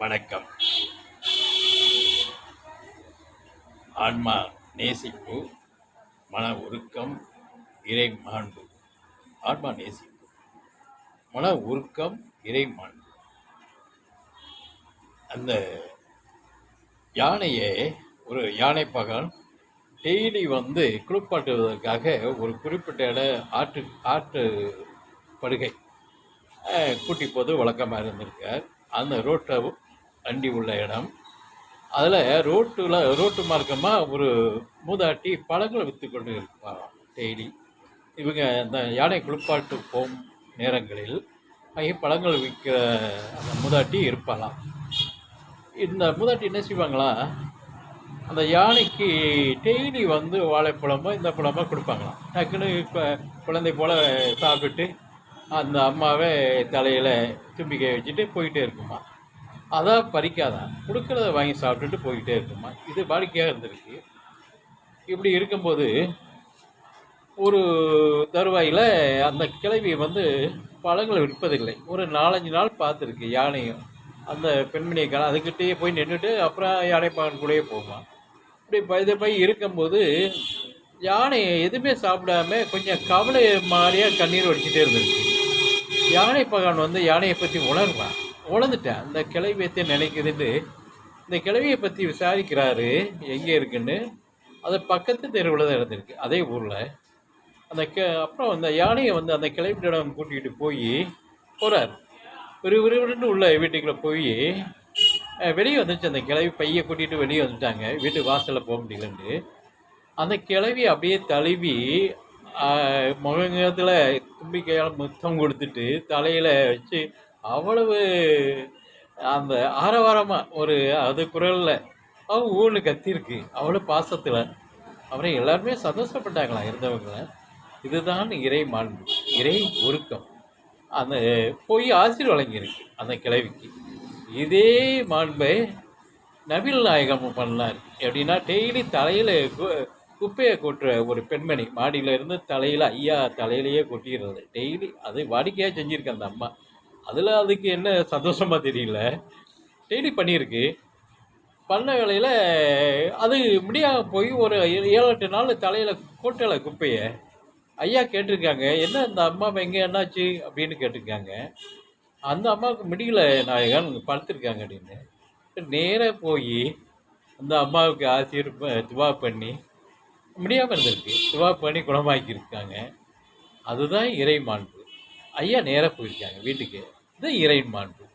வணக்கம். ஆன்மா நேசிப்பு, மன உருக்கம், இறை மாண்பு. ஆன்மா நேசிப்பு, மன உருக்கம், இறை மாண்பு. அந்த யானையை ஒரு யானை பகல் டெய்லி குளிப்பாட்டுவதற்காக ஒரு குறிப்பிட்ட ஆற்று படுகை கூட்டி போது வழக்கமாக இருந்திருக்கார். அந்த ரோட்டை வண்டி உள்ள இடம், அதில் ரோட்டு மார்க்கமாக ஒரு மூதாட்டி பழங்களை விற்று கொண்டு இருப்பாராம் டெய்லி. இவங்க இந்த யானை குளிப்பாட்டு போகும் நேரங்களில் பழங்கள் விற்கிற அந்த மூதாட்டி இருப்பாளாம். இந்த மூதாட்டி என்ன செய்வாங்களா, அந்த யானைக்கு டெய்லி வாழைப்பழமோ இந்த பழமோ கொடுப்பாங்களாம். டக்குன்னு குழந்தை போல் சாப்பிட்டுட்டு அந்த அம்மாவே தலையில் தும்பிக்கை வச்சுட்டு போயிட்டே இருக்குமா. அதான் பறிக்காதான், கொடுக்குறத வாங்கி சாப்பிட்டுட்டு போய்கிட்டே இருக்குமா. இது வாடிக்கையாக இருந்திருக்கு. இப்படி இருக்கும்போது ஒரு தருவாயில் அந்த கிழவி பழங்களை விற்பதில்லை. ஒரு 4-5 நாள் பார்த்துருக்கு யானையும் அந்த பெண்மணியை அதுக்கிட்டேயே போய் நின்றுட்டு அப்புறம் யானை பகன் கூடயே போகுமா. இப்படி இருக்கும்போது யானை எதுவுமே சாப்பிடாம கொஞ்சம் கவலை மாதிரியாக கண்ணீர் வடிச்சுட்டே இருந்திருக்கு. யானை பகவான் யானையை பற்றி உணர்ந்துட்டேன். அந்த கிளவியத்தை நினைக்குதுன்னு இந்த கிளவியை பற்றி விசாரிக்கிறாரு எங்கே இருக்குன்னு. அது பக்கத்து தெருவில் தான் இருந்திருக்கு, அதே ஊரில். அப்புறம் அந்த யானையை அந்த கிளவியிடம் கூட்டிகிட்டு போகிறார். விறுவிறுன்னு உள்ள வீட்டுக்குள்ளே போய் வெளியே வந்துச்சு. அந்த கிளவி பையை கூட்டிகிட்டு வெளியே வந்துட்டாங்க. வீட்டு வாசலில் போக முடியலன்னு அந்த கிளவி அப்படியே தழுவி முகத்தில் தும்பிக்கையால் முத்தம் கொடுத்துட்டு தலையில் வச்சு அவ்வளவு அந்த ஆரவாரமாக அது குரலில் ஊன்னு கத்திருக்கு, அவ்வளோ பாசத்தில். அப்புறம் எல்லாருமே சந்தோஷப்பட்டாங்களாம் இருந்தவங்கள. இதுதான் இறை மாண்பு, இறை ஒருக்கம். அந்த போய் ஆசீர் வழங்கியிருக்கு அந்த கிழவிக்கு. இதே மாண்பை நபிகள் நாயகம் பண்ணார். எப்படின்னா, டெய்லி தலையில் குப்பையை கொட்டுற ஒரு பெண்மணி மாடியில் இருந்து தலையில் ஐயா தலையிலேயே கொட்டிடுறது டெய்லி. அது வாடிக்கையாக செஞ்சுருக்கு அந்த அம்மா. அதில் அதுக்கு என்ன சந்தோஷமாக தெரியல, டெய்லி பண்ணியிருக்கு. பண்ண வேலையில் அது முடியாமல் போய் ஒரு 7-8 நாள் தலையில் கொட்டலை குப்பையை. ஐயா கேட்டிருக்காங்க, என்ன அந்த அம்மா எங்கே என்னாச்சு அப்படின்னு கேட்டிருக்காங்க. அந்த அம்மாவுக்கு முடியல நாயகன், படுத்திருக்காங்க அப்படின்னு. நேராக போய் அந்த அம்மாவுக்கு ஆசிரியர் துவா பண்ணி முடியாமல் இருந்திருக்கு, துவா பண்ணி குணமாக்கியிருக்காங்க. அதுதான் இறை மாண்பு. ஐயா நேராக போயிருக்காங்க வீட்டுக்கு. இதுதான் இறை மாண்பு.